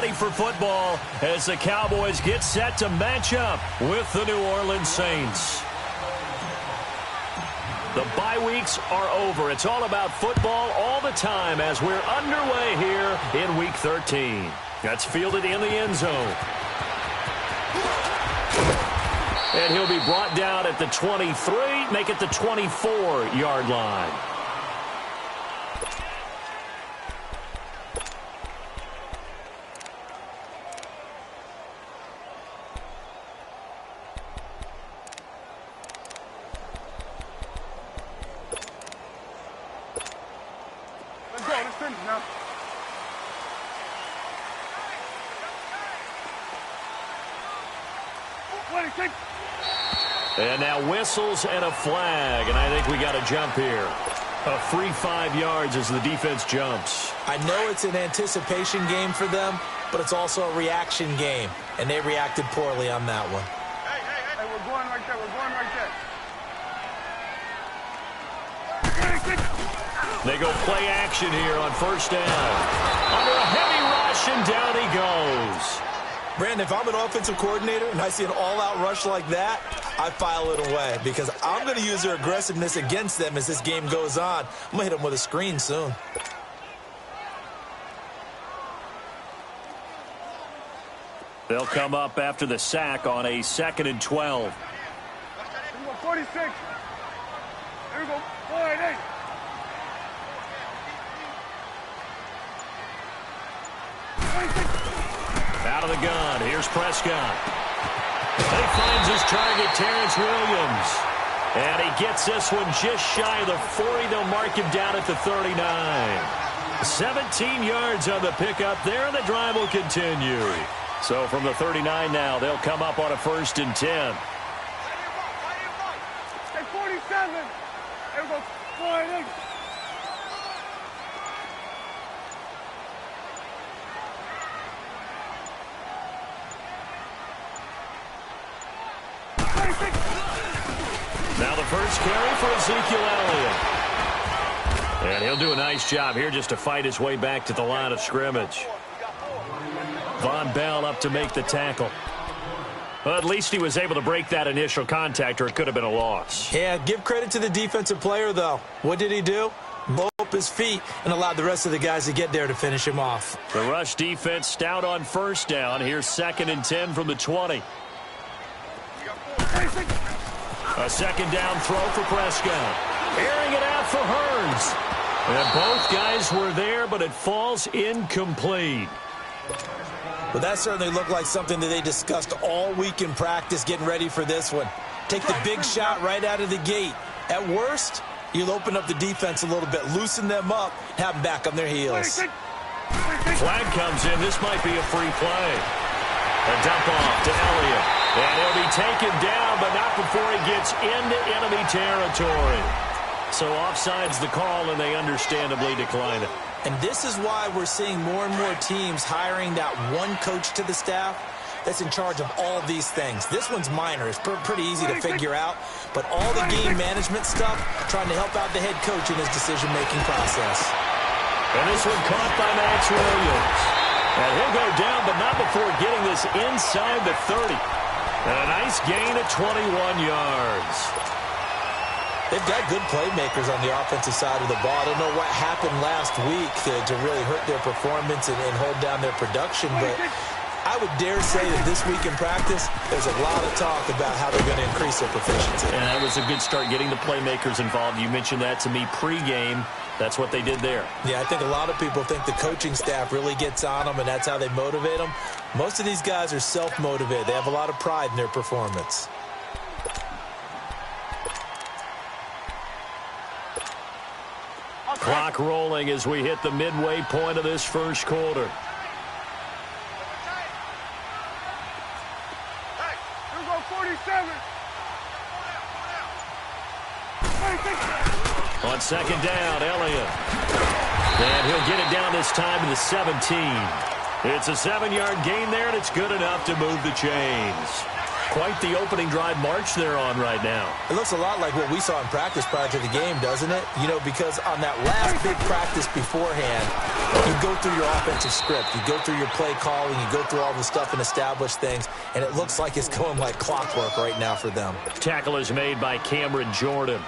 ready for football as the Cowboys get set to match up with the New Orleans Saints. The bye weeks are over. It's all about football all the time as we're underway here in Week 13. That's fielded in the end zone. And he'll be brought down at the 23, make it the 24-yard line. And now whistles and a flag, and I think we got a jump here. A free 5 yards as the defense jumps. I know it's an anticipation game for them, but it's also a reaction game, and they reacted poorly on that one. Hey, we're going right there, They go play action here on first down. Under a heavy rush, and down he goes. Brandon, if I'm an offensive coordinator and I see an all-out rush like that, I file it away because I'm going to use their aggressiveness against them as this game goes on. I'm going to hit them with a screen soon. They'll come up after the sack on a 2nd and 12. Here we go, 46. Here we go, 48. Out of the gun. Here's Prescott. And he finds his target, Terrence Williams. And he gets this one just shy of the 40. They'll mark him down at the 39. 17 yards on the pickup there, and the drive will continue. So from the 39 now, they'll come up on a 1st and 10. Hey, 47. Here we go, 48. Now the first carry for Ezekiel Elliott. And he'll do a nice job here just to fight his way back to the line of scrimmage. Von Bell up to make the tackle. Well, at least he was able to break that initial contact, or it could have been a loss. Yeah, give credit to the defensive player, though. What did he do? Blow up his feet and allowed the rest of the guys to get there to finish him off. The rush defense stout on first down. Here's 2nd and 10 from the 20. A 2nd down throw for Prescott. Airing it out for Hurns. And both guys were there, but it falls incomplete. But that certainly looked like something that they discussed all week in practice getting ready for this one. Take the big shot right out of the gate. At worst, you'll open up the defense a little bit, loosen them up, have them back on their heels. Flag comes in. This might be a free play. A dump off to Elliott. And he'll be taken down, but not before he gets into enemy territory. So offside's the call, and they understandably decline it. And this is why we're seeing more and more teams hiring that one coach to the staff that's in charge of all of these things. This one's minor. It's pretty easy to figure out. But all the game management stuff, trying to help out the head coach in his decision-making process. And this one caught by Max Williams. And he'll go down, but not before getting this inside the 30. And a nice gain of 21 yards. They've got good playmakers on the offensive side of the ball. I don't know what happened last week to really hurt their performance and hold down their production, but I would dare say that this week in practice, there's a lot of talk about how they're going to increase their proficiency. And that was a good start, getting the playmakers involved. You mentioned that to me pregame. That's what they did there. Yeah, I think a lot of people think the coaching staff really gets on them, and that's how they motivate them. Most of these guys are self-motivated. They have a lot of pride in their performance. Clock rolling as we hit the midway point of this first quarter. Hey, here we go, 47. On 2nd down, Elliott. And he'll get it down this time to the 17. It's a 7-yard gain there, and it's good enough to move the chains. quite the opening drive march they're on right now. It looks a lot like what we saw in practice prior to the game, doesn't it? You know, because on that last big practice beforehand, you go through your offensive script. You go through your play calling. You go through all the stuff and establish things, and it looks like it's going like clockwork right now for them. Tackle is made by Cameron Jordan.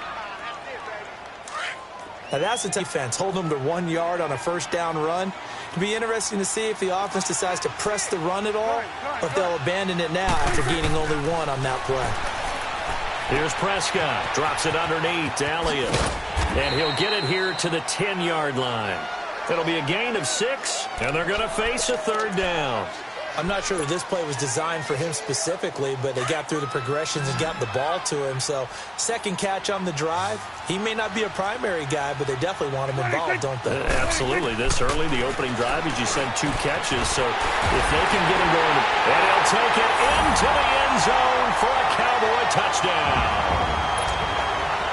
Now that's the defense, holding them to 1 yard on a first down run. It'll be interesting to see if the offense decides to press the run at all, or if they'll abandon it now after gaining only 1 on that play. Here's Prescott. Drops it underneath to Elliott. And he'll get it here to the 10-yard line. It'll be a gain of 6, and they're going to face a third down. I'm not sure that this play was designed for him specifically, but they got through the progressions and got the ball to him. So, second catch on the drive. He may not be a primary guy, but they definitely want him involved, don't they? Absolutely. This early, the opening drive, as you said, 2 catches. So, if they can get him going, and he'll take it into the end zone for a Cowboy touchdown.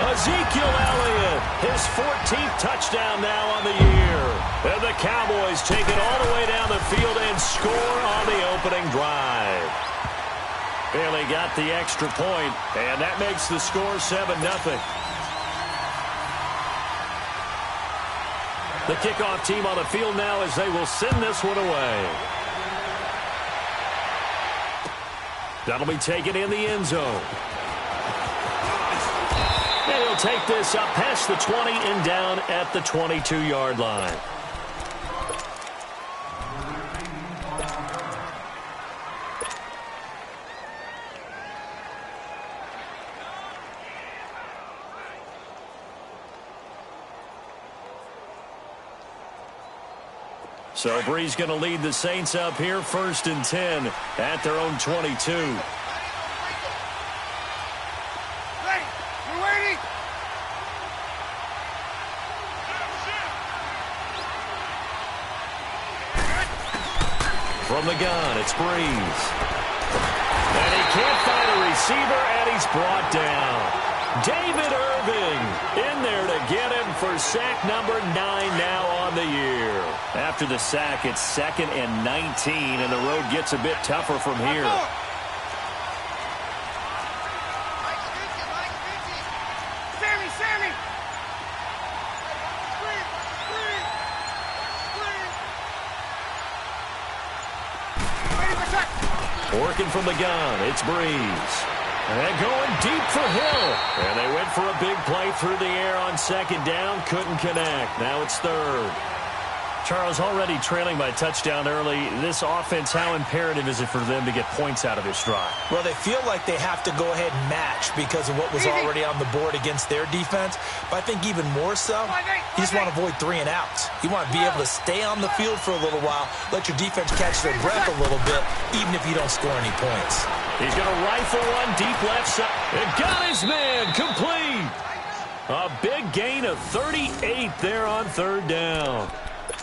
Ezekiel Elliott, his 14th touchdown now on the year. And the Cowboys take it all the way down the field and score on the opening drive. Bailey got the extra point, and that makes the score 7-0. The kickoff team on the field now as they will send this one away. That'll be taken in the end zone. And he'll take this up past the 20 and down at the 22-yard line. So Bree's going to lead the Saints up here, 1st and 10 at their own 22. From the gun, it's Breeze. And he can't find a receiver, and he's brought down. David Irving in there to get him for sack number 9 now on the year. After the sack, it's 2nd and 19, and the road gets a bit tougher from here. Working from the gun, it's Breeze. And going deep for Hill. And they went for a big play through the air on 2nd down. Couldn't connect. Now it's 3rd. Charles, already trailing by a touchdown early. This offense, how imperative is it for them to get points out of this drive? Well, they feel like they have to go ahead and match because of what was already on the board against their defense. But I think even more so, you just want to avoid 3 and outs. You want to be able to stay on the field for a little while, let your defense catch their breath a little bit, even if you don't score any points. He's going to rifle one deep left side. And got his man complete. A big gain of 38 there on 3rd down.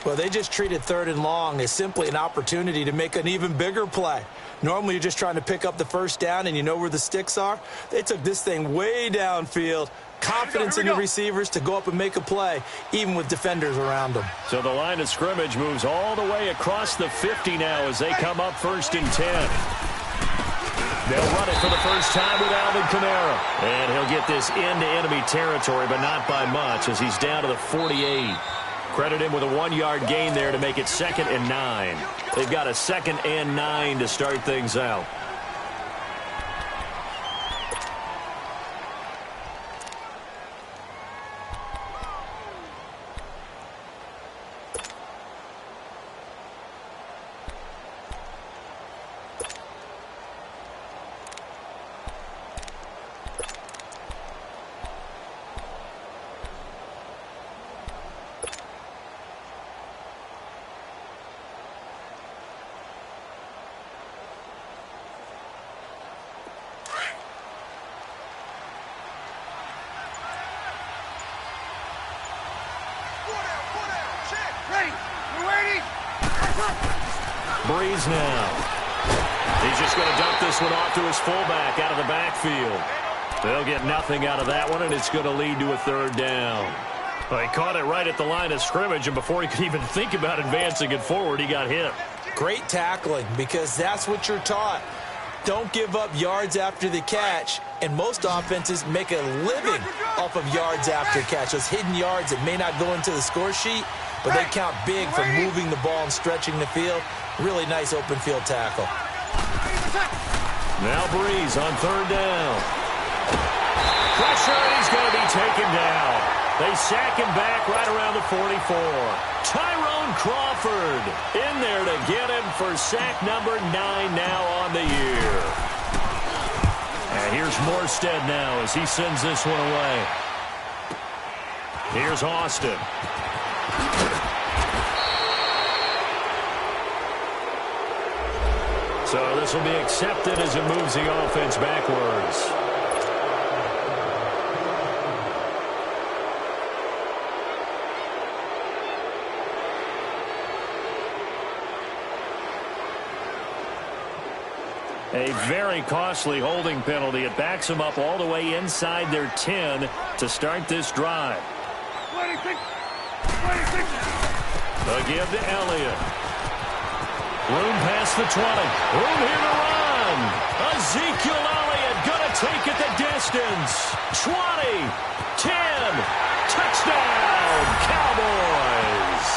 Well, they just treated 3rd and long as simply an opportunity to make an even bigger play. Normally, you're just trying to pick up the 1st down and you know where the sticks are. They took this thing way downfield. Confidence in the receivers to go up and make a play, even with defenders around them. So the line of scrimmage moves all the way across the 50 now as they come up 1st and 10. They'll run it for the first time with Alvin Kamara. And he'll get this into enemy territory, but not by much as he's down to the 48. Credit him with a 1-yard gain there to make it 2nd and 9. They've got a 2nd and 9 to start things out. Breeze now. He's just going to dump this one off to his fullback out of the backfield. They'll get nothing out of that one, and it's going to lead to a 3rd down. Well, he caught it right at the line of scrimmage, and before he could even think about advancing it forward, he got hit. Great tackling, because that's what you're taught. don't give up yards after the catch, and most offenses make a living off of yards after catch. Those hidden yards that may not go into the score sheet, but they count big for moving the ball and stretching the field. Really nice open field tackle. Now Breeze on third down. Pressure, and he's going to be taken down. They sack him back right around the 44. Tyrone Crawford in there to get him for sack number 9 now on the year. And here's Morstead now as he sends this one away. Here's Austin. So this will be accepted as it moves the offense backwards. A very costly holding penalty. It backs them up all the way inside their 10 to start this drive. 26. Again to Elliott. Room past the 20. Room here to run. Ezekiel Elliott going to take it the distance. 20, 10, touchdown, Cowboys.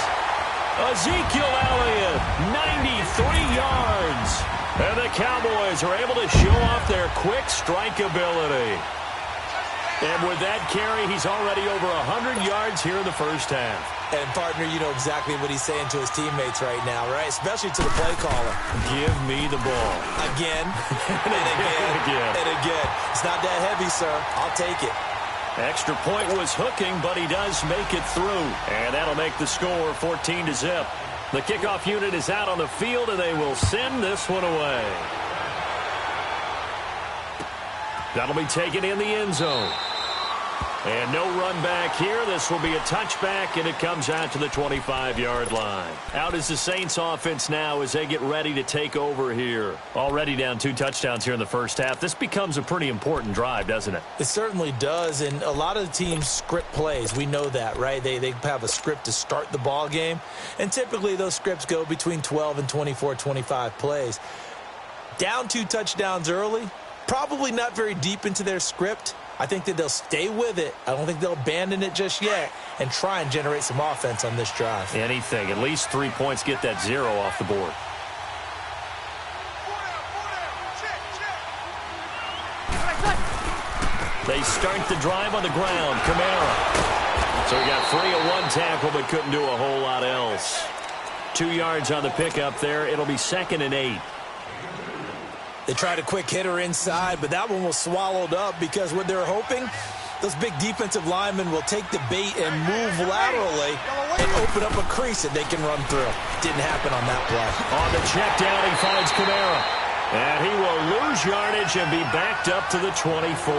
Ezekiel Elliott, 93 yards. And the Cowboys are able to show off their quick strike ability. And with that carry, he's already over 100 yards here in the first half. And, partner, you know exactly what he's saying to his teammates right now, right? Especially to the play caller. Give me the ball. Again, and again, and again. It's not that heavy, sir. I'll take it. Extra point was hooking, but he does make it through. And that'll make the score 14-0. The kickoff unit is out on the field, and they will send this one away. That'll be taken in the end zone. And no run back here. This will be a touchback, and it comes out to the 25-yard line. Out is the Saints offense now as they get ready to take over here. Already down 2 touchdowns here in the first half. This becomes a pretty important drive, doesn't it? It certainly does, and a lot of the teams script plays. We know that, right? They have a script to start the ball game, and typically those scripts go between 12 and 24, 25 plays. Down 2 touchdowns early, probably not very deep into their script. I think that they'll stay with it. I don't think they'll abandon it just yet and try and generate some offense on this drive. Anything. At least 3 points, get that 0 off the board. They start the drive on the ground. Kamara. So he got free of 1 tackle but couldn't do a whole lot else. 2 yards on the pickup there. It'll be 2nd and 8. They tried a quick hitter inside, but that one was swallowed up because what they're hoping, those big defensive linemen will take the bait and move laterally and open up a crease that they can run through. Didn't happen on that play. On the check down, he finds Kamara. And he will lose yardage and be backed up to the 24.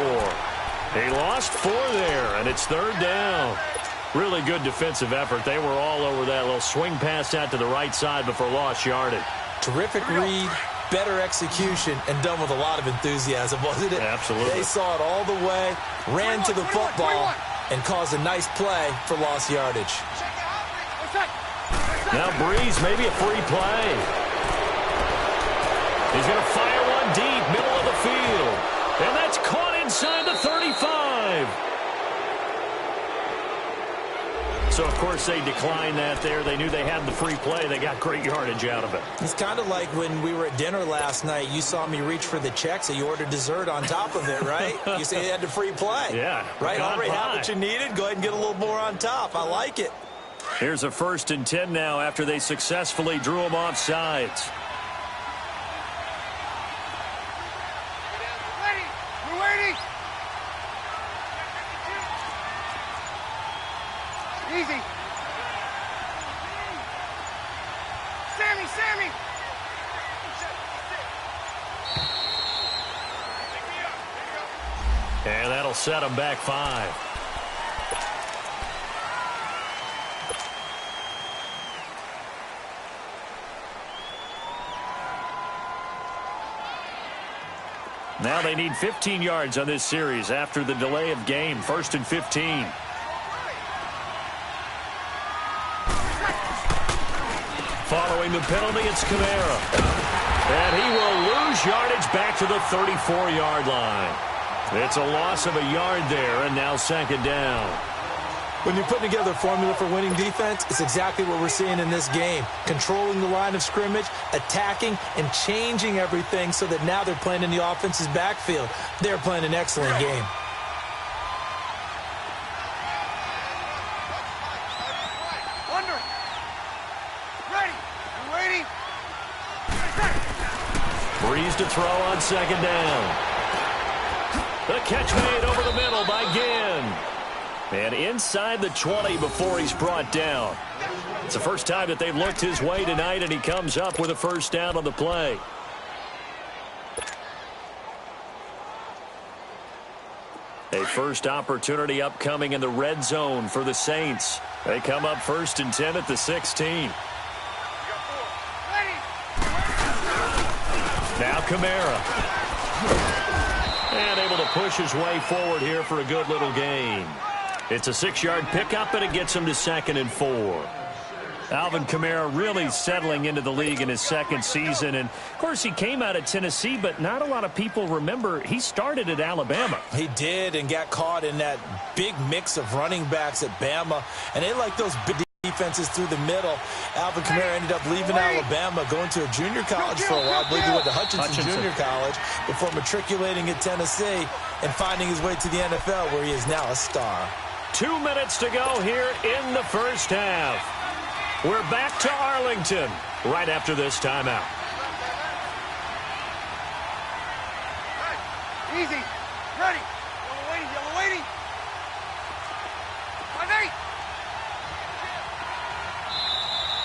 He lost 4 there, and it's 3rd down. Really good defensive effort. They were all over that little swing pass out to the right side before lost yardage. Terrific read. Better execution, and done with a lot of enthusiasm, wasn't it? Absolutely. They saw it all the way, ran to the football, and caused a nice play for lost yardage. Now Breeze, maybe a free play. He's going to fire one deep, middle of the field. And that's caught inside the 35. So, of course, they declined that there. They knew they had the free play. They got great yardage out of it. It's kind of like when we were at dinner last night. You saw me reach for the check, so you ordered dessert on top of it, right? You say you had the free play. Yeah. Right? Already had what you needed. Go ahead and get a little more on top. I like it. Here's a 1st and 10 now after they successfully drew him off sides. We're waiting. Easy. Sammy. And that'll set him back 5. Now they need 15 yards on this series after the delay of game. 1st and 15. Following the penalty, it's Kamara. And he will lose gains yardage back to the 34-yard line. It's a loss of a yard there, and now second down. When you're putting together a formula for winning defense, it's exactly what we're seeing in this game. Controlling the line of scrimmage, attacking, and changing everything so that now they're playing in the offense's backfield. They're playing an excellent game. Under. Ready. You waiting? Breeze to throw on second down. The catch made over the middle by Ginn. And inside the 20 before he's brought down. It's the first time that they've looked his way tonight, and he comes up with a first down on the play. A first opportunity upcoming in the red zone for the Saints. They come up 1st and 10 at the 16. Now Kamara. And able to push his way forward here for a good little gain. It's a 6-yard pickup, and it gets him to 2nd and 4. Alvin Kamara really settling into the league in his second season. And, of course, he came out of Tennessee, but not a lot of people remember he started at Alabama. He did, and got caught in that big mix of running backs at Bama. And they like those big defenses through the middle. Alvin Kamara ended up leaving Alabama, going to a junior college for a while. I believe he went to Hutchinson Junior College before matriculating at Tennessee and finding his way to the NFL, where he is now a star. 2 minutes to go here in the first half. We're back to Arlington right after this timeout. Easy. Ready. Yellow waiting. Yellow waiting. My mate.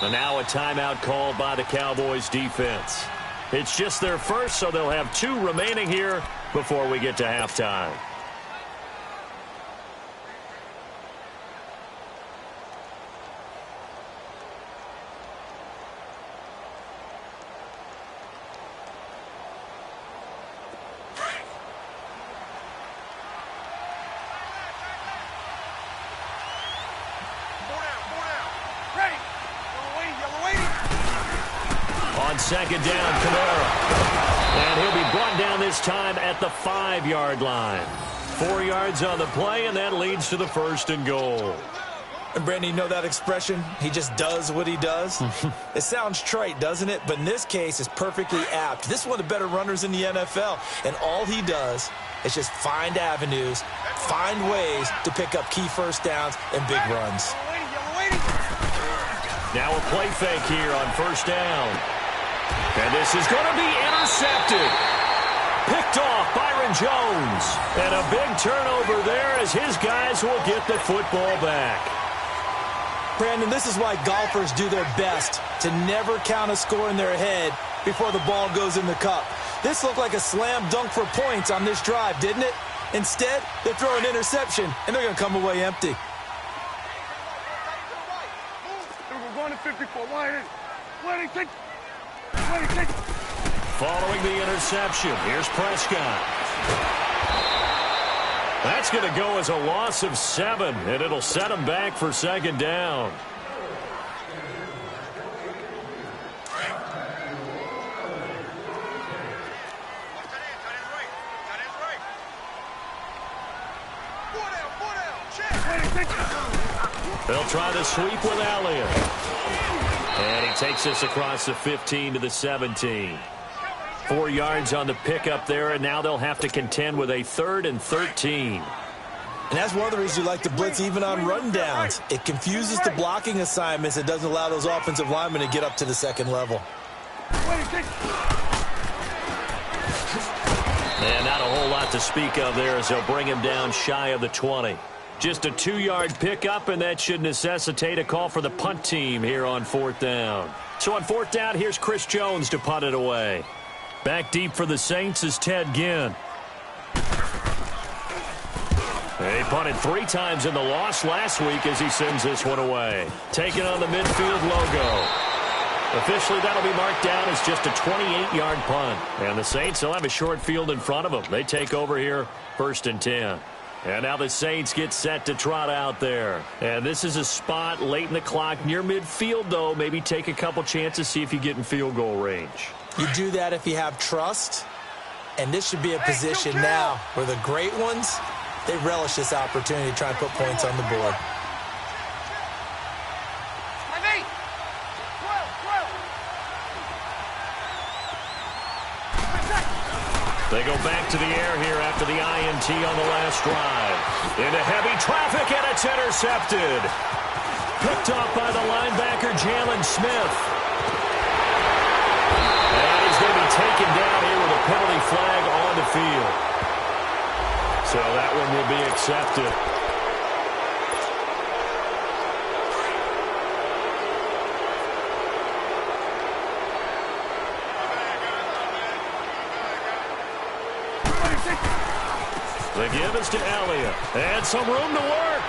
And now a timeout called by the Cowboys defense. It's just their first, so they'll have 2 remaining here before we get to halftime. Second down, Kamara. And he'll be brought down this time at the 5-yard line. 4 yards on the play, and that leads to the 1st and goal. And Brandon, you know that expression? He just does what he does? It sounds trite, doesn't it? But in this case, it's perfectly apt. This is one of the better runners in the NFL. And all he does is just find avenues, find ways to pick up key first downs and big runs. Now a play fake here on 1st down. And this is going to be intercepted. Picked off Byron Jones. And a big turnover there as his guys will get the football back. Brandon, this is why golfers do their best to never count a score in their head before the ball goes in the cup. This looked like a slam dunk for points on this drive, didn't it? Instead, they throw an interception, and they're going to come away empty. We're going to 54. Why take? Following the interception, here's Prescott. That's going to go as a loss of 7, and it'll set him back for 2nd down. They'll try to sweep with Elliott. And he takes this across the 15 to the 17. 4 yards on the pickup there, and now they'll have to contend with a 3rd and 13. And that's one of the reasons you like to blitz even on rundowns. It confuses the blocking assignments. It doesn't allow those offensive linemen to get up to the 2nd level. And not a whole lot to speak of there as they'll bring him down shy of the 20. Just a 2-yard pickup, and that should necessitate a call for the punt team here on 4th down. So on 4th down, here's Chris Jones to punt it away. Back deep for the Saints is Ted Ginn. He punted 3 times in the loss last week as he sends this one away. Taking on the midfield logo. Officially, that'll be marked down as just a 28-yard punt. And the Saints will have a short field in front of them. They take over here, 1st and 10. And now the Saints get set to trot out there. And this is a spot late in the clock near midfield, though. Maybe take a couple chances, see if you get in field goal range. You do that if you have trust. And this should be a position now where the great ones, they relish this opportunity to try and put points on the board. They go back to the air here after the INT on the last drive. Into heavy traffic, and it's intercepted. Picked off by the linebacker, Jalen Smith. And he's going to be taken down here with a penalty flag on the field. So that one will be accepted. The give is to Elliott. And some room to work.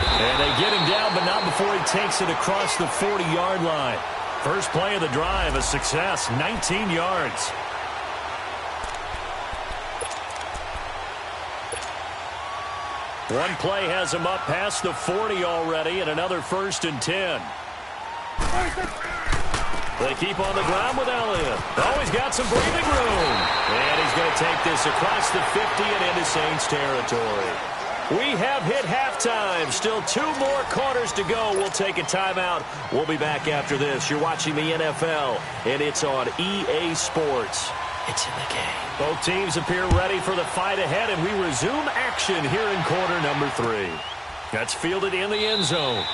And they get him down, but not before he takes it across the 40-yard line. First play of the drive, a success, 19 yards. One play has him up past the 40 already, and another 1st and 10. They keep on the ground with Elliott. Oh, he's got some breathing room. And he's going to take this across the 50 and into Saints territory. We have hit halftime. Still 2 more quarters to go. We'll take a timeout. We'll be back after this. You're watching the NFL, and it's on EA Sports. It's in the game. Both teams appear ready for the fight ahead, and we resume action here in quarter number 3. That's fielded in the end zone.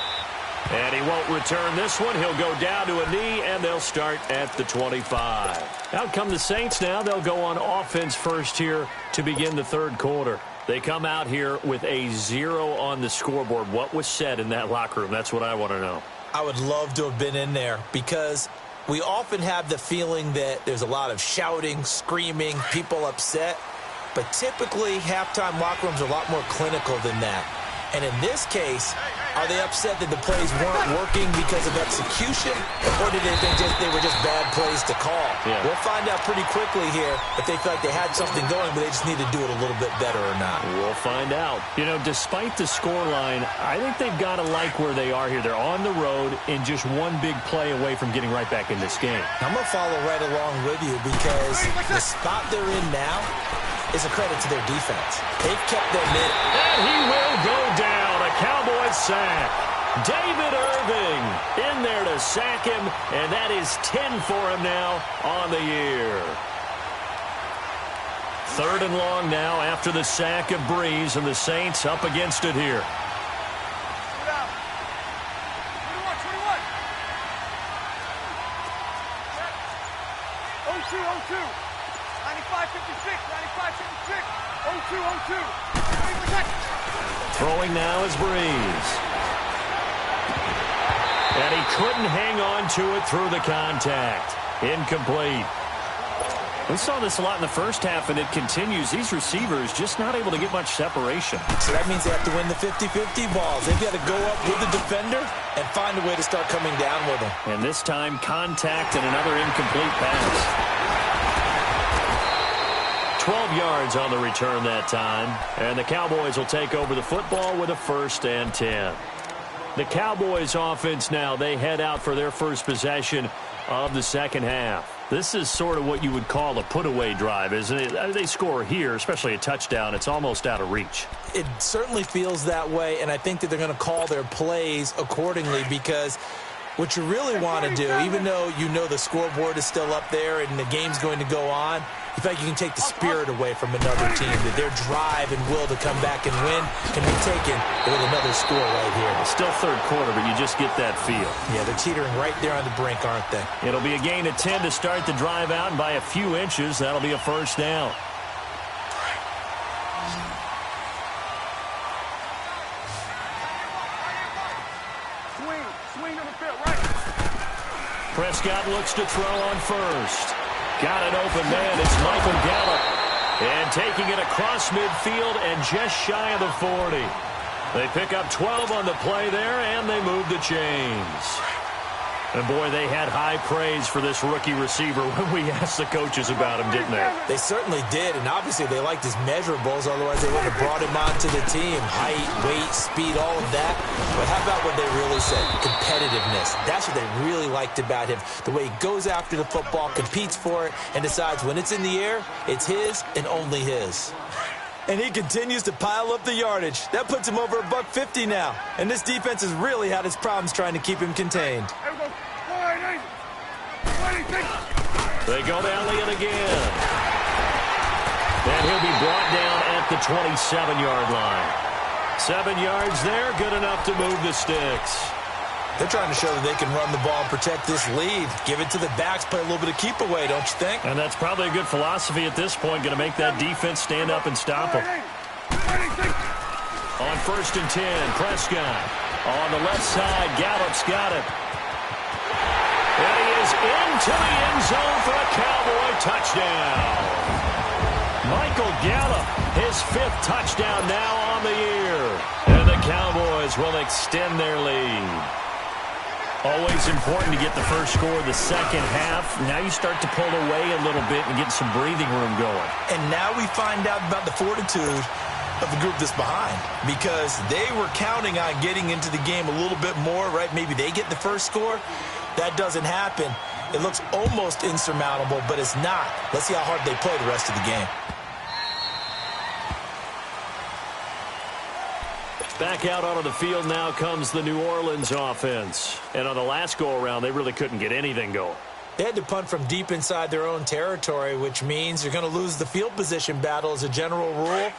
And he won't return this one. He'll go down to a knee, and they'll start at the 25. Out come the Saints now. They'll go on offense first here to begin the 3rd quarter. They come out here with a 0 on the scoreboard. What was said in that locker room? That's what I want to know. I would love to have been in there because we often have the feeling that there's a lot of shouting, screaming, people upset. But typically, halftime locker rooms are a lot more clinical than that. And in this case, are they upset that the plays weren't working because of execution, or did they think they were just bad plays to call? Yeah. We'll find out pretty quickly here if they feel like they had something going, but they just need to do it a little bit better or not. We'll find out. You know, despite the scoreline, I think they've got to like where they are here. They're on the road and just one big play away from getting right back in this game. I'm going to follow right along with you because the spot they're in now is a credit to their defense. They've kept them in. And he will go down. A Cowboys sack. David Irving in there to sack him, and that is 10 for him now on the year. 3rd and long now after the sack of Breeze, and the Saints up against it here. 2-0-2. Throwing now is Breeze. And he couldn't hang on to it through the contact. Incomplete. We saw this a lot in the first half, and it continues. These receivers just not able to get much separation. So that means they have to win the 50-50 balls. They've got to go up with the defender and find a way to start coming down with them. And this time, contact and another incomplete pass. 12 yards on the return that time. And the Cowboys will take over the football with a 1st and 10. The Cowboys offense now, they head out for their first possession of the second half. This is sort of what you would call a put-away drive, isn't it? They score here, especially a touchdown. It's almost out of reach. It certainly feels that way, and I think that they're going to call their plays accordingly because what you really want to do, even though you know the scoreboard is still up there and the game's going to go on, you feel like you can take the spirit away from another team, that their drive and will to come back and win can be taken with another score right here. It's still 3rd quarter, but you just get that feel. Yeah, they're teetering right there on the brink, aren't they? It'll be a gain of 10 to start the drive out, and by a few inches, that'll be a 1st down. Swing on the field, right. Prescott looks to throw on 1st. Got an open man. It's Michael Gallup. And taking it across midfield and just shy of the 40. They pick up 12 on the play there, and they move the chains. And, boy, they had high praise for this rookie receiver when we asked the coaches about him, didn't they? They certainly did, and obviously they liked his measurables, otherwise they wouldn't have brought him onto the team. Height, weight, speed, all of that. But how about what they really said? Competitiveness. That's what they really liked about him. The way he goes after the football, competes for it, and decides when it's in the air, it's his and only his. And he continues to pile up the yardage. That puts him over $150 now. And this defense has really had its problems trying to keep him contained. They go to Elliott again. And he'll be brought down at the 27-yard line. 7 yards there, good enough to move the sticks. They're trying to show that they can run the ball and protect this lead. Give it to the backs, play a little bit of keep away, don't you think? And that's probably a good philosophy at this point, going to make that defense stand up and stop them. On 1st and 10, Prescott. On the left side, Gallup's got it. And he is into the end zone for a Cowboy touchdown. Michael Gallup, his 5th touchdown now on the year. And the Cowboys will extend their lead. Always important to get the first score of the second half. Now you start to pull away a little bit and get some breathing room going. And now we find out about the fortitude of the group that's behind, because they were counting on getting into the game a little bit more, right? Maybe they get the first score. That doesn't happen. It looks almost insurmountable, but it's not. Let's see how hard they play the rest of the game. Back out onto the field now comes the New Orleans offense. And on the last go-around, they really couldn't get anything going. They had to punt from deep inside their own territory, which means you're going to lose the field position battle as a general rule.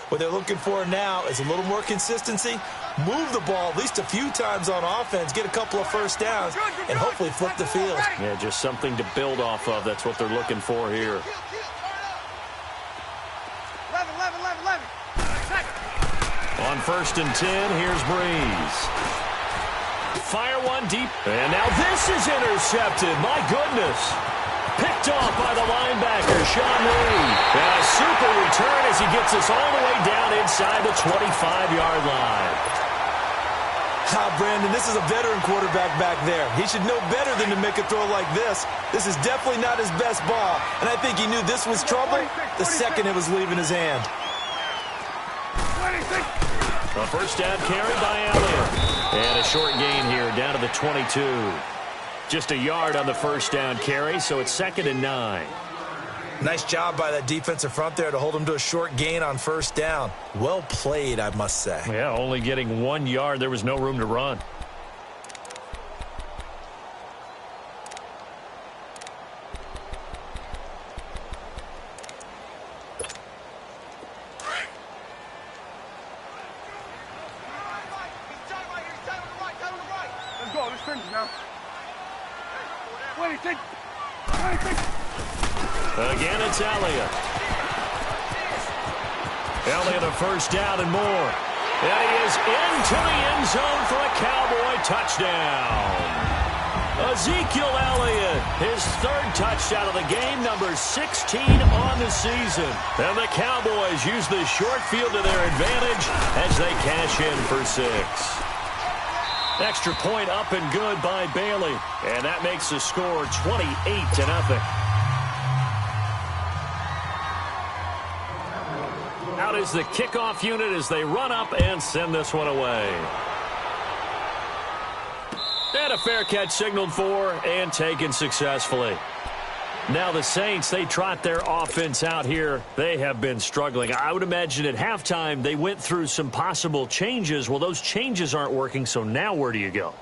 What they're looking for now is a little more consistency, move the ball at least a few times on offense, get a couple of first downs, and hopefully flip the field. Yeah, just something to build off of. That's what they're looking for here. 11. On 1st and 10, here's Breeze. Fire one deep. And now this is intercepted. My goodness. Picked off by the linebacker, Sean Reed. And a super return as he gets us all the way down inside the 25-yard line. Brandon, this is a veteran quarterback back there. He should know better than to make a throw like this. This is definitely not his best ball. And I think he knew this was trouble the second it was leaving his hand. A first down carry by Elliott. And a short gain here down to the 22. Just a yard on the first down carry, so it's 2nd and 9. Nice job by that defensive front there to hold him to a short gain on first down. Well played, I must say. Yeah, only getting 1 yard. There was no room to run. Let's go. Let's finish now. 26. Again, it's Elliott. Elliott a first down and more. And he is into the end zone for a Cowboy touchdown. Ezekiel Elliott, his 3rd touchdown of the game, number 16 on the season. And the Cowboys use the short field to their advantage as they cash in for 6. Extra point up and good by Bailey. And that makes the score 28-0. Out is the kickoff unit as they run up and send this one away. And a fair catch signaled for and taken successfully. Now the Saints, they trot their offense out here. They have been struggling. I would imagine at halftime they went through some possible changes. Well, those changes aren't working, so now where do you go?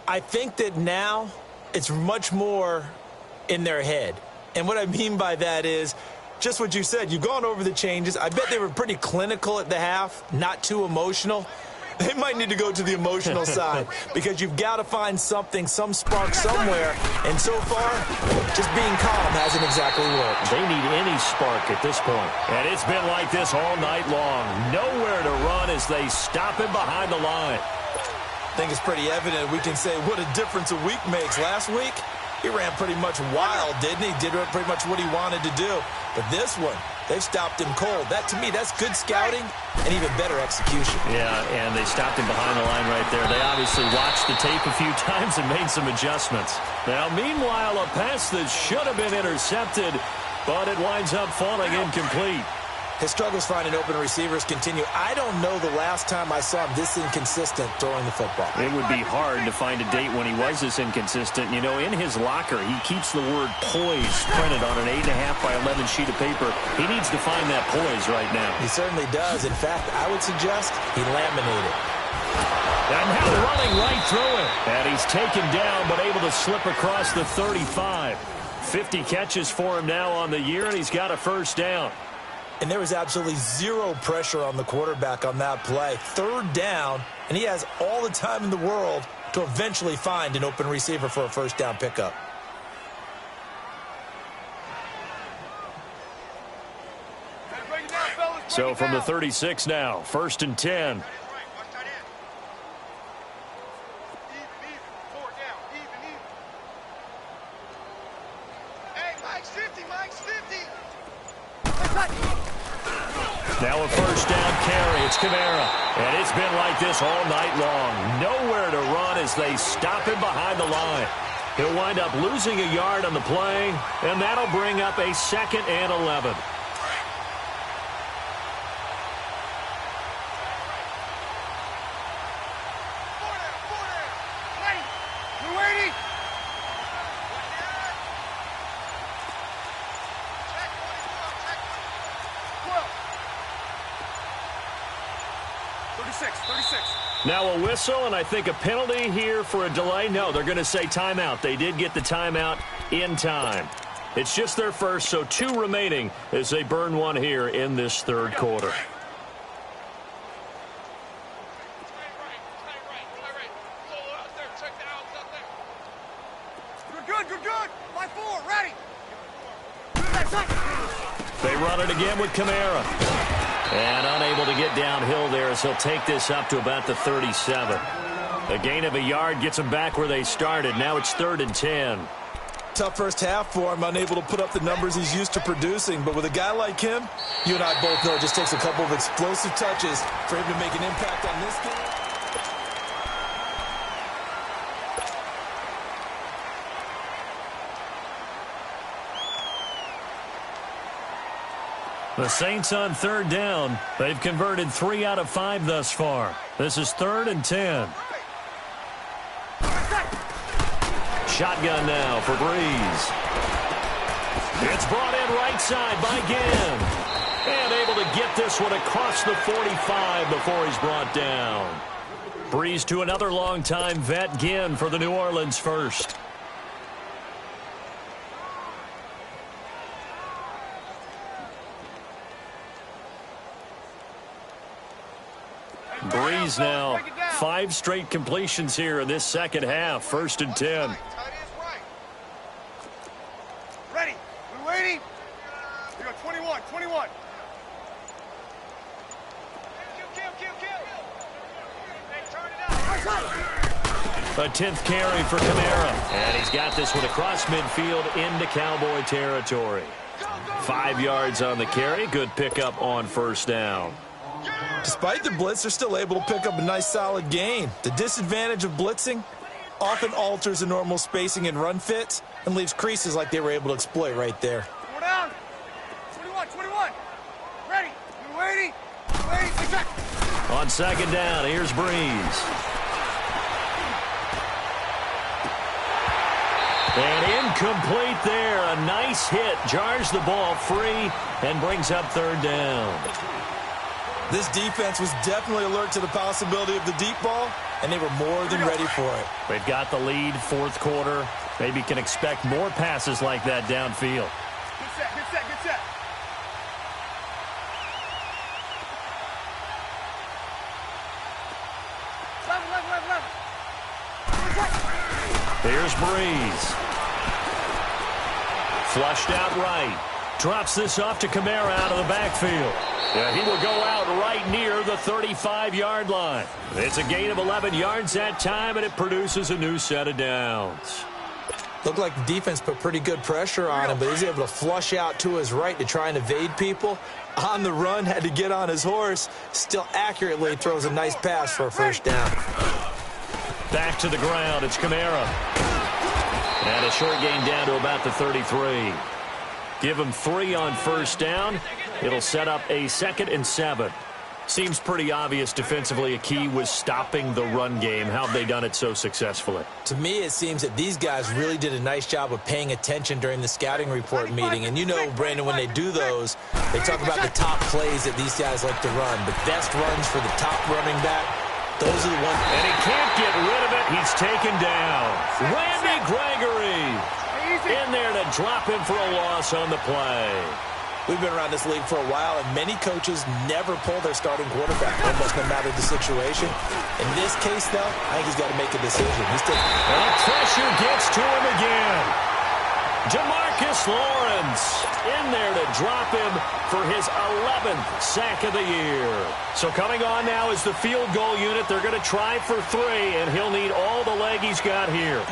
I think that now it's much more in their head. And what I mean by that is just what you said. You've gone over the changes. I bet they were pretty clinical at the half, not too emotional. They might need to go to the emotional side because you've got to find something, some spark somewhere. And so far, just being calm hasn't exactly worked. They need any spark at this point. And it's been like this all night long. Nowhere to run as they stop him behind the line. I think it's pretty evident. We can say what a difference a week makes. Last week, he ran pretty much wild, didn't he? Did pretty much what he wanted to do. But this one, They've stopped him cold. That, to me, that's good scouting and even better execution. Yeah, and they stopped him behind the line right there. They obviously watched the tape a few times and made some adjustments. Now, meanwhile, a pass that should have been intercepted, but it winds up falling incomplete. His struggles finding open receivers continue. I don't know the last time I saw him this inconsistent throwing the football. It would be hard to find a date when he was this inconsistent. You know, in his locker, he keeps the word poise printed on an 8.5 by 11 sheet of paper. He needs to find that poise right now. He certainly does. In fact, I would suggest he laminated. And now running right through it. And he's taken down, but able to slip across the 35. 50 catches for him now on the year, and he's got a first down. And there was absolutely zero pressure on the quarterback on that play. Third down, and he has all the time in the world to eventually find an open receiver for a first down pickup. So from the 36 now, 1st and 10. Now a first down carry. It's Kamara. And it's been like this all night long. Nowhere to run as they stop him behind the line. He'll wind up losing a yard on the play, and that'll bring up a 2nd and 11. Now a whistle, and I think a penalty here for a delay. No, they're going to say timeout. They did get the timeout in time. It's just their first, so 2 remaining as they burn one here in this 3rd quarter. Good. 5-4, ready. They run it again with Kamara. And unable to get downhill there as he'll take this up to about the 37. A gain of a yard gets them back where they started. Now it's 3rd and 10. Tough first half for him, unable to put up the numbers he's used to producing. But with a guy like him, you and I both know it just takes a couple of explosive touches for him to make an impact on this game. The Saints on 3rd down. They've converted 3 out of 5 thus far. This is 3rd and 10. Shotgun now for Breeze. It's brought in right side by Ginn. And able to get this one across the 45 before he's brought down. Breeze to another longtime vet, Ginn, for the New Orleans first. Breeze now 5 straight completions here in this second half. 1st and 10. Ready. We're waiting. We go 21. A 10th carry for Kamara. And he's got this one across midfield into Cowboy territory. 5 yards on the carry. Good pickup on 1st down. Despite the blitz, they're still able to pick up a nice solid gain. The disadvantage of blitzing often alters the normal spacing and run fits and leaves creases like they were able to exploit right there. 4 down. 21. Ready. We're waiting. On 2nd down, here's Breeze. And incomplete there. A nice hit. Jars the ball free and brings up 3rd down. This defense was definitely alert to the possibility of the deep ball, and they were more than ready for it. They've got the lead, 4th quarter. Maybe can expect more passes like that downfield. Good set. Here's Breeze. Flushed out right. Drops this off to Kamara out of the backfield. Yeah, he will go out right near the 35-yard line. It's a gain of 11 yards that time, and it produces a new set of downs. Looked like the defense put pretty good pressure on him, but he's able to flush out to his right to try and evade people. On the run, had to get on his horse. Still accurately throws a nice pass for a first down. Back to the ground, it's Kamara. And a short gain down to about the 33. Give him 3 on first down. It'll set up a 2nd and 7. Seems pretty obvious defensively a key was stopping the run game. How have they done it so successfully? To me, it seems that these guys really did a nice job of paying attention during the scouting report meeting. And you know, Brandon, when they do those, they talk about the top plays that these guys like to run. The best runs for the top running back, those are the ones. And he can't get rid of it. He's taken down. Randy Gregory in there to drop him for a loss on the play. We've been around this league for a while, and many coaches never pull their starting quarterback, almost no matter the situation. In this case, though, I think he's got to make a decision. He's taking... And pressure gets to him again. Jamarcus Lawrence in there to drop him for his 11th sack of the year. So coming on now is the field goal unit. They're going to try for 3, and he'll need all the leg he's got here.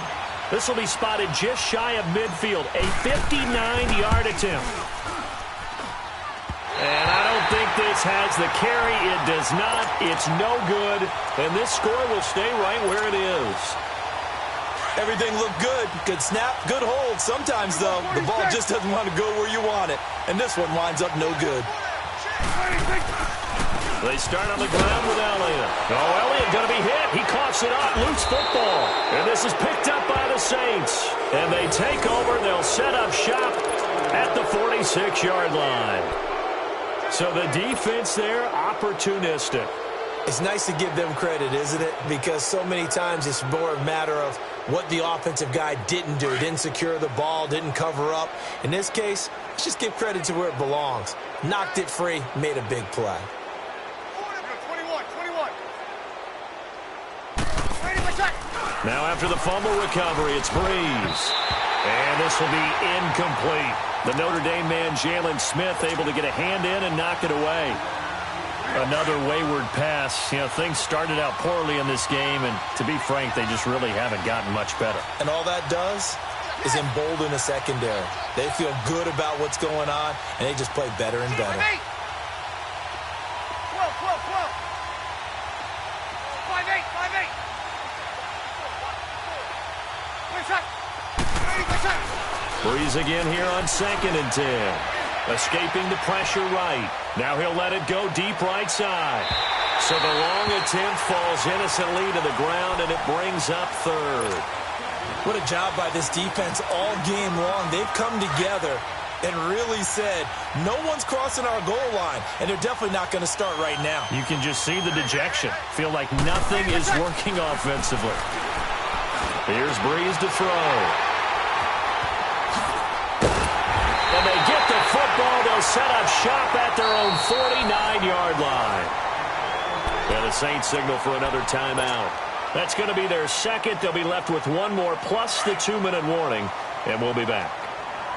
This will be spotted just shy of midfield, a 59-yard attempt. And I don't think this has the carry. It does not. It's no good. And this score will stay right where it is. Everything looked good. Good snap, good hold. Sometimes, though, the ball just doesn't want to go where you want it. And this one winds up no good. They start on the ground with Elliott. Oh, Elliott going to be hit. He coughs it up. Loose football. And this is picked up by the Saints. And they take over. They'll set up shop at the 46-yard line. So the defense there, opportunistic. It's nice to give them credit, isn't it? Because so many times it's more a matter of what the offensive guy didn't do. Didn't secure the ball, didn't cover up. In this case, let's just give credit to where it belongs. Knocked it free, made a big play. 21. Now after the fumble recovery, it's Breeze. And this will be incomplete. The Notre Dame man, Jalen Smith, able to get a hand in and knock it away. Another wayward pass. You know, things started out poorly in this game, and to be frank, they just really haven't gotten much better. And all that does is embolden the secondary. They feel good about what's going on, and they just play better and better. 12. 5-8. Breeze again here on 2nd and 10. Escaping the pressure right. Now he'll let it go deep right side. So the long attempt falls innocently to the ground, and it brings up 3rd. What a job by this defense all game long. They've come together and really said, no one's crossing our goal line, and they're definitely not going to start right now. You can just see the dejection. Feel like nothing is working offensively. Here's Breeze to throw. And they get the football. They'll set up shop at their own 49-yard line. And the Saints signal for another timeout. That's going to be their 2nd. They'll be left with 1 more plus the 2-minute warning, and we'll be back.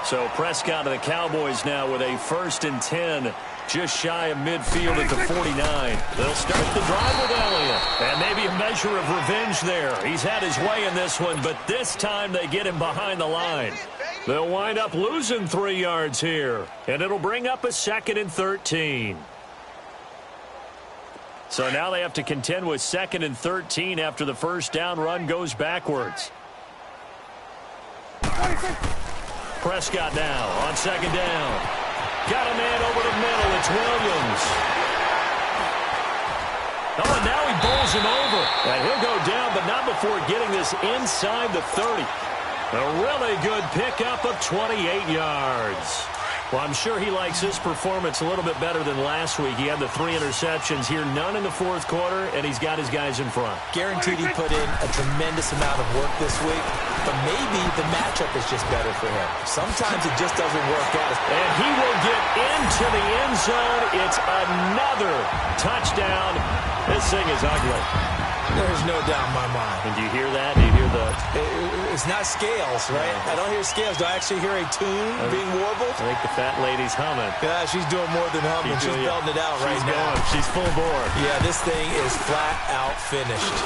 So Prescott and the Cowboys now with a 1st and 10, just shy of midfield at the 49. They'll start the drive with Elliott. And maybe a measure of revenge there. He's had his way in this one, but this time they get him behind the line. They'll wind up losing 3 yards here, and it'll bring up a 2nd and 13. So now they have to contend with 2nd and 13 after the first down run goes backwards. Prescott now on 2nd down. Got a man over the middle. It's Williams. Oh, and now he bowls him over. And he'll go down, but not before getting this inside the 30. A really good pickup of 28 yards. Well, I'm sure he likes this performance a little bit better than last week. He had the 3 interceptions here, none in the 4th quarter, and he's got his guys in front. Guaranteed he put in a tremendous amount of work this week, but maybe the matchup is just better for him. Sometimes it just doesn't work out. And he will get into the end zone. It's another touchdown. This thing is ugly. There's no doubt in my mind. And do you hear that? Do you hear the... It's not scales, right? I don't hear scales. Do I actually hear a tune being warbled? I think the fat lady's humming. Yeah, she's doing more than humming. She's belting it out right now. She's full bore. Yeah, this thing is flat out finished.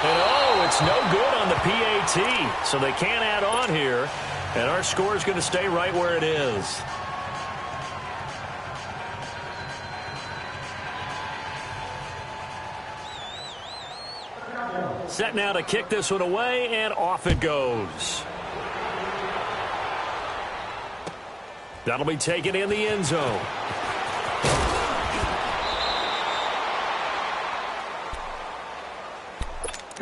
And it's no good on the PAT, so they can't add on here. And our score is going to stay right where it is. Set now to kick this one away, and off it goes. That'll be taken in the end zone.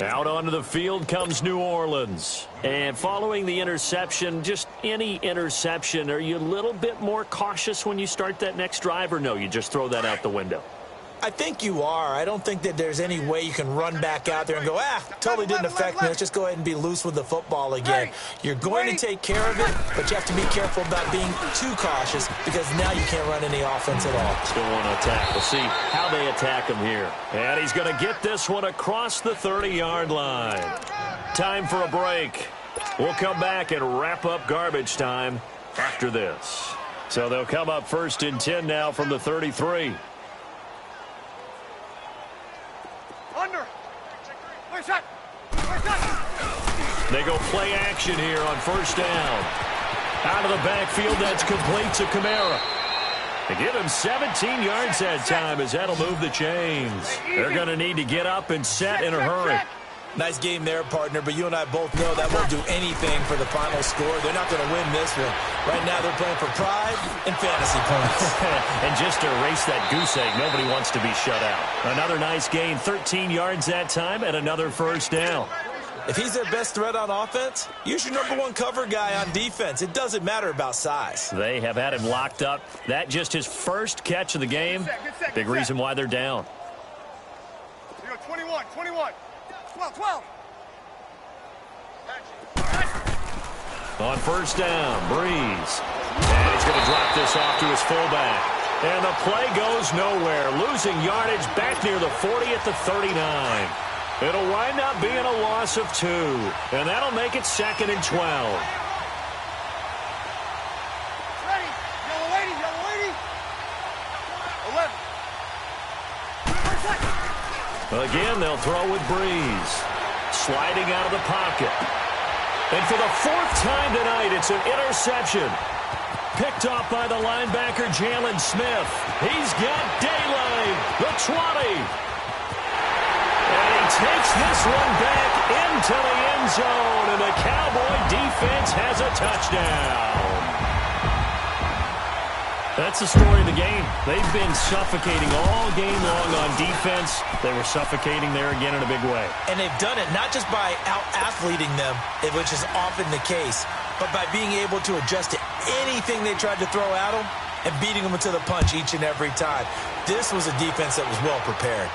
Out onto the field comes New Orleans. And following the interception, just any interception, are you a little bit more cautious when you start that next drive, or no, you just throw that out the window? I think you are. I don't think that there's any way you can run back out there and go, totally didn't affect me. Let's just go ahead and be loose with the football again. You're going to take care of it, but you have to be careful about being too cautious because now you can't run any offense at all. Still want to attack. We'll see how they attack him here. And he's going to get this one across the 30-yard line. Time for a break. We'll come back and wrap up garbage time after this. So they'll come up 1st and 10 now from the 33. Under. Play shot. They go play action here on 1st down. Out of the backfield, that's complete to Kamara. They give him 17 yards that time as that'll move the chains. They're going to need to get up and set in a hurry. Nice game there, partner, but you and I both know that won't do anything for the final score. They're not going to win this one. Right now they're playing for pride and fantasy points. And just to erase that goose egg, nobody wants to be shut out. Another nice gain, 13 yards that time, and another 1st down. If he's their best threat on offense, use your #1 cover guy on defense. It doesn't matter about size. They have had him locked up. That just his first catch of the game. Big reason why they're down. 21. 12. On 1st down, Breeze. And he's going to drop this off to his fullback. And the play goes nowhere. Losing yardage back near the 40 at the 39. It'll wind up being a loss of 2. And that'll make it 2nd and 12. Ready. Yellow lady. 11. Again, they'll throw with Breeze. Sliding out of the pocket. And for the 4th time tonight, it's an interception. Picked off by the linebacker, Jalen Smith. He's got daylight. The 20. And he takes this one back into the end zone. And the Cowboy defense has a touchdown. That's the story of the game. They've been suffocating all game long on defense. They were suffocating there again in a big way. And they've done it not just by out-athleting them, which is often the case, but by being able to adjust to anything they tried to throw at them and beating them to the punch each and every time. This was a defense that was well prepared.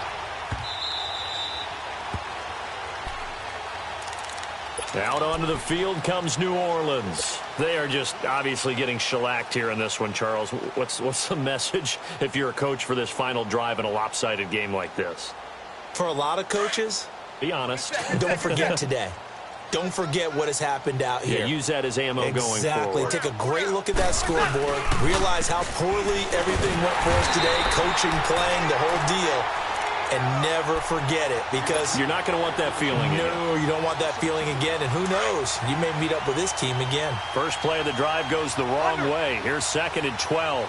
Out onto the field comes New Orleans. They are just obviously getting shellacked here in this one, Charles. What's the message if you're a coach for this final drive in a lopsided game like this? For a lot of coaches, be honest. Don't forget today. Don't forget what has happened out here. Yeah, use that as ammo going forward. Exactly. Take a great look at that scoreboard. Realize how poorly everything went for us today. Coaching, playing, the whole deal. And never forget it, because you're not going to want that feeling again. No, you don't want that feeling again, and who knows? You may meet up with this team again. First play of the drive goes the wrong way. Here's 2nd and 12.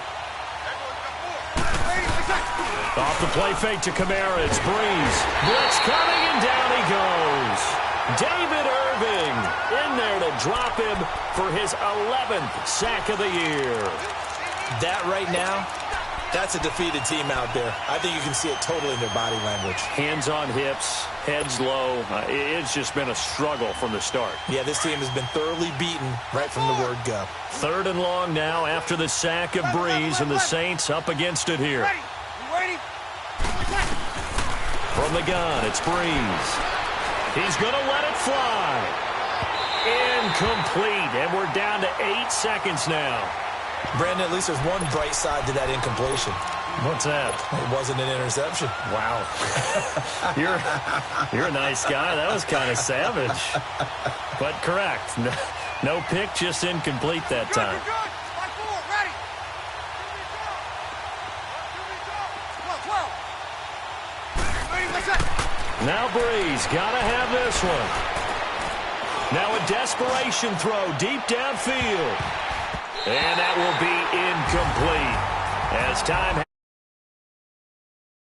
Off the play fake to Kamara. It's Breeze. Blitz coming, and down he goes. David Irving in there to drop him for his 11th sack of the year. That right now, that's a defeated team out there. I think you can see it totally in their body language. Hands on hips, heads low. It's just been a struggle from the start. Yeah, this team has been thoroughly beaten right from the word go. 3rd and long now after the sack of Breeze, and the Saints up against it here. From the gun, it's Breeze. He's going to let it fly. Incomplete, and we're down to 8 seconds now. Brandon, at least there's one bright side to that incompletion. What's that? It wasn't an interception. Wow. You're a nice guy. That was kind of savage. But correct. No pick, just incomplete that time. You're good. Spot 4, ready. Now Breeze got to have this one. Now a desperation throw deep downfield. And that will be incomplete as time